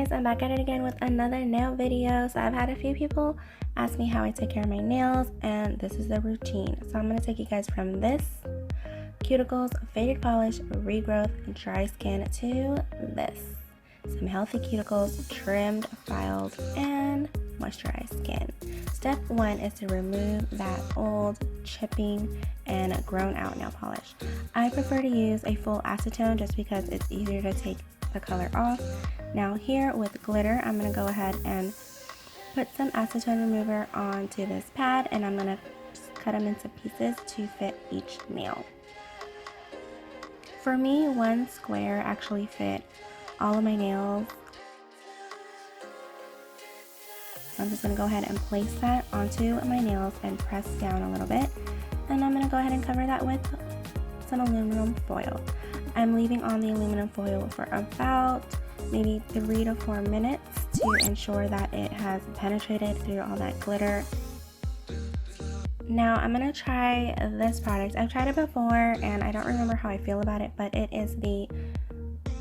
guys, I'm back at it again with another nail video. So I've had a few people ask me how I take care of my nails, and this is the routine. So I'm going to take you guys from this, cuticles, faded polish, regrowth, dry skin, to this, some healthy cuticles, trimmed, filed, and moisturized skin. Step 1 is to remove that old, chipping, and grown out nail polish. I prefer to use a full acetone just because it's easier to take the color off. Now here with glitter, I'm going to go ahead and put some acetone remover onto this pad, and I'm going to cut them into pieces to fit each nail. For me, one square actually fit all of my nails. So I'm just going to go ahead and place that onto my nails and press down a little bit. And I'm going to go ahead and cover that with some aluminum foil. I'm leaving on the aluminum foil for about maybe 3 to 4 minutes to ensure that it has penetrated through all that glitter. Now I'm going to try this product. I've tried it before and I don't remember how I feel about it, but it is the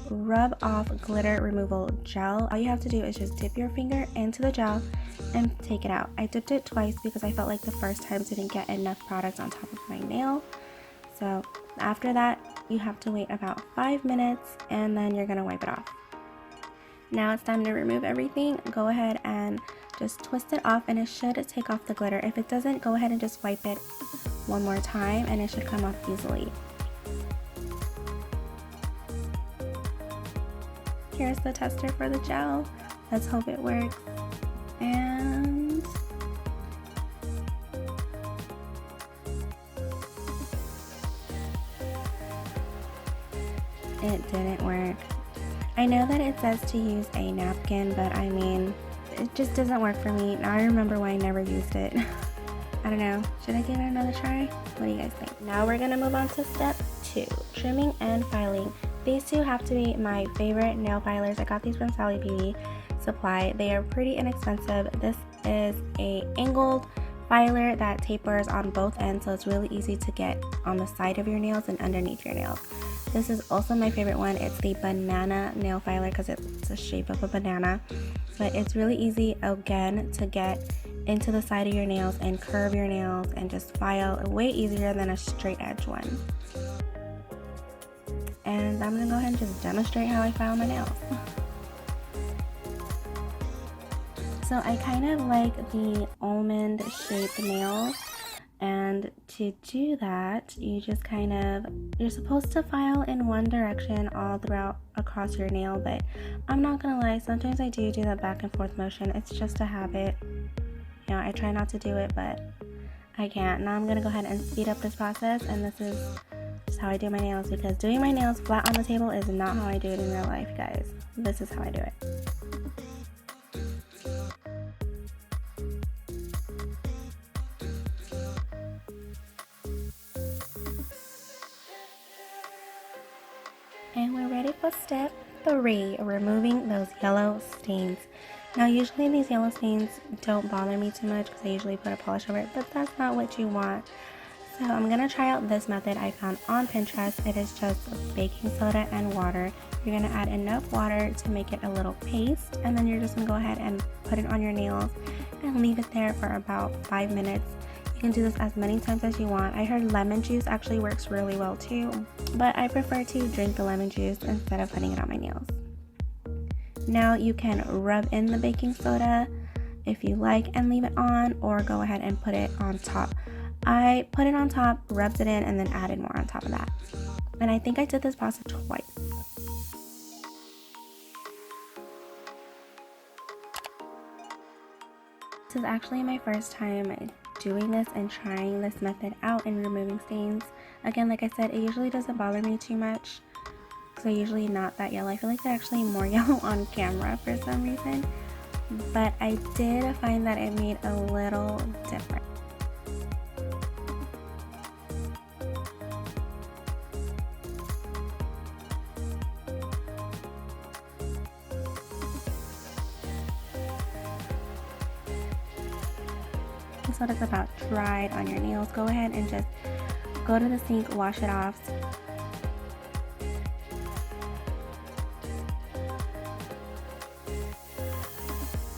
Rub Off Glitter Removal Gel. All you have to do is just dip your finger into the gel and take it out. I dipped it twice because I felt like the first time didn't get enough product on top of my nail. So after that, you have to wait about 5 minutes and then you're going to wipe it off. Now it's time to remove everything. Go ahead and just twist it off and it should take off the glitter. If it doesn't, go ahead and just wipe it one more time and it should come off easily. Here's the tester for the gel. Let's hope it works. And it didn't work. I know that it says to use a napkin, but I mean, it just doesn't work for me. Now I remember why I never used it. I don't know. Should I give it another try? What do you guys think? Now we're gonna move on to step 2, trimming and filing. These two have to be my favorite nail filers. I got these from Sally Beauty Supply. They are pretty inexpensive. This is a angled filer that tapers on both ends, so it's really easy to get on the side of your nails and underneath your nails. This is also my favorite one. It's the banana nail filer because it's the shape of a banana, but it's really easy again to get into the side of your nails and curve your nails and just file way easier than a straight edge one. And I'm gonna go ahead and just demonstrate how I file my nails. So I kind of like the almond shaped nails, and to do that you just you're supposed to file in one direction all throughout across your nail, but I'm not gonna lie, sometimes I do that back and forth motion. It's just a habit. You know, I try not to do it, but I can't. Now I'm gonna go ahead and speed up this process, and this is just how I do my nails, because doing my nails flat on the table is not how I do it in real life, guys. This is how I do it. And we're ready for step 3, removing those yellow stains. Now usually these yellow stains don't bother me too much because I usually put a polish over it, but that's not what you want. So I'm going to try out this method I found on Pinterest. It is just baking soda and water. You're going to add enough water to make it a little paste, and then you're just going to go ahead and put it on your nails and leave it there for about 5 minutes. You can do this as many times as you want. I heard lemon juice actually works really well too, but I prefer to drink the lemon juice instead of putting it on my nails. Now you can rub in the baking soda if you like and leave it on, or go ahead and put it on top. I put it on top, rubbed it in, and then added more on top of that. And I think I did this process twice. This is actually my first time doing this and trying this method out and removing stains. Again, like I said, it usually doesn't bother me too much, so usually not that yellow. I feel like they're actually more yellow on camera for some reason, but I did find that it made a little difference. So it's about dried on your nails. Go ahead and just go to the sink, wash it off.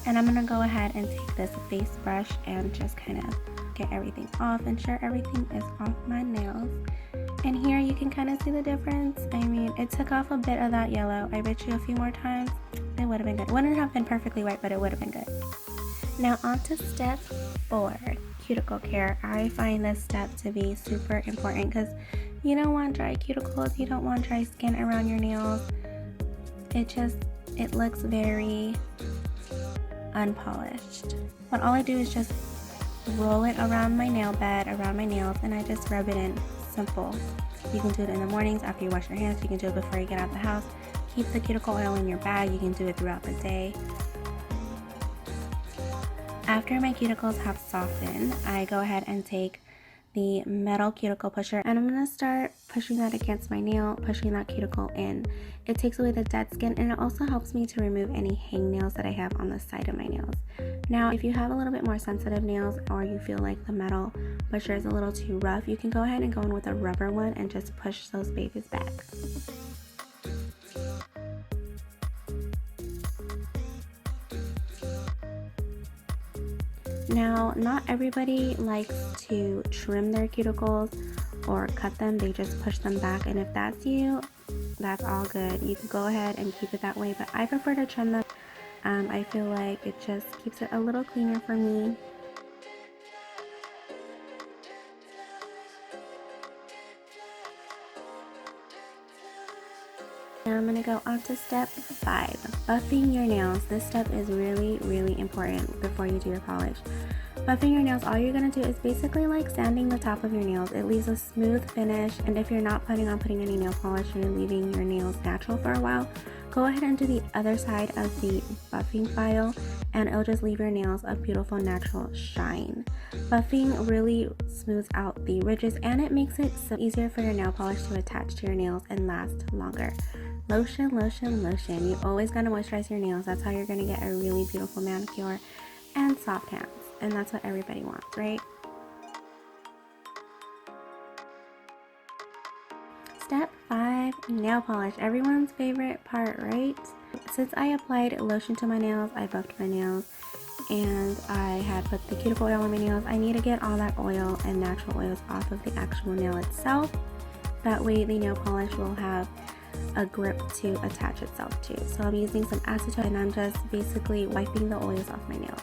And I'm going to go ahead and take this face brush and just kind of get everything off, ensure everything is off my nails. And here you can kind of see the difference. I mean, it took off a bit of that yellow. I bet you a few more times it would have been good. Wouldn't have been perfectly white, but it would have been good. Now on to step 4, cuticle care. I find this step to be super important because you don't want dry cuticles, you don't want dry skin around your nails. It looks very unpolished. But all I do is just roll it around my nail bed, around my nails, and I just rub it in. Simple. You can do it in the mornings after you wash your hands. You can do it before you get out of the house. Keep the cuticle oil in your bag. You can do it throughout the day. After my cuticles have softened, I go ahead and take the metal cuticle pusher and I'm going to start pushing that against my nail, pushing that cuticle in. It takes away the dead skin and it also helps me to remove any hangnails that I have on the side of my nails. Now, if you have a little bit more sensitive nails or you feel like the metal pusher is a little too rough, you can go ahead and go in with a rubber one and just push those babies back. Now, not everybody likes to trim their cuticles or cut them, they just push them back, and if that's you, that's all good. You can go ahead and keep it that way, but I prefer to trim them. I feel like it just keeps it a little cleaner for me. Now I'm going to go on to step 5, buffing your nails. This step is really, really important before you do your polish. Buffing your nails, all you're going to do is basically like sanding the top of your nails. It leaves a smooth finish, and if you're not planning on putting any nail polish and you're leaving your nails natural for a while, go ahead and do the other side of the buffing file and it'll just leave your nails a beautiful natural shine. Buffing really smooths out the ridges and it makes it so easier for your nail polish to attach to your nails and last longer. Lotion, lotion, lotion. You always gotta moisturize your nails. That's how you're gonna get a really beautiful manicure and soft hands. And that's what everybody wants, right? Step 5, nail polish. Everyone's favorite part, right? Since I applied lotion to my nails, I buffed my nails, and I had put the cuticle oil on my nails, I need to get all that oil and natural oils off of the actual nail itself. That way the nail polish will have a grip to attach itself to. So I'm using some acetone and I'm just basically wiping the oils off my nails.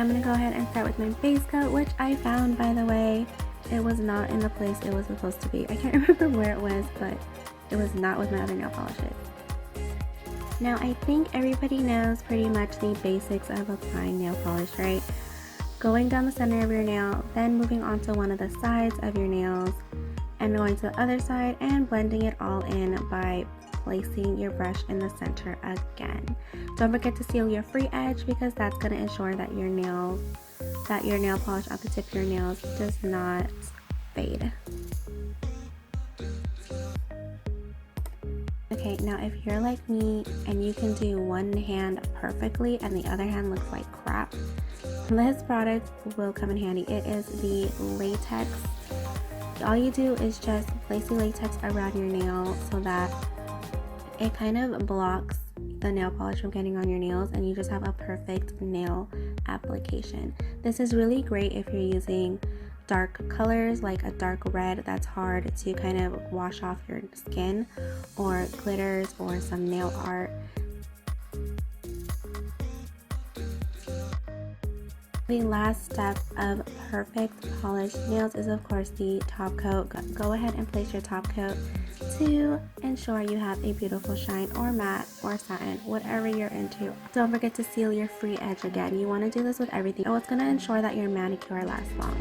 I'm going to go ahead and start with my base coat, which I found, by the way. It was not in the place it was supposed to be. I can't remember where it was, but it was not with my other nail polishes. Now I think everybody knows pretty much the basics of applying nail polish, right? Going down the center of your nail, then moving on to one of the sides of your nails, and going to the other side and blending it all in by placing your brush in the center again. Don't forget to seal your free edge because that's going to ensure that your nail polish at the tip of your nails does not fade. Okay, now if you're like me and you can do one hand perfectly and the other hand looks like crap, this product will come in handy. It is the latex. All you do is just place the latex around your nail so that it kind of blocks the nail polish from getting on your nails and you just have a perfect nail application. This is really great if you're using dark colors like a dark red that's hard to kind of wash off your skin, or glitters or some nail art. The last step of perfect polished nails is of course the top coat. Go ahead and place your top coat to ensure you have a beautiful shine, or matte or satin, whatever you're into. Don't forget to seal your free edge again. You want to do this with everything. Oh, it's going to ensure that your manicure lasts long.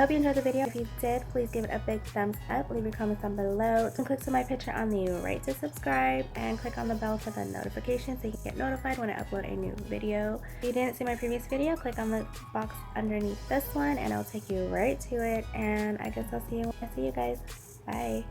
hope you enjoyed the video. If you did, please give it a big thumbs up, leave your comments down below, and click to my picture on the right to subscribe, and click on the bell for the notification so you can get notified when I upload a new video. If you didn't see my previous video, click on the box underneath this one and I'll take you right to it, and I guess I'll see you when I see you guys. Bye.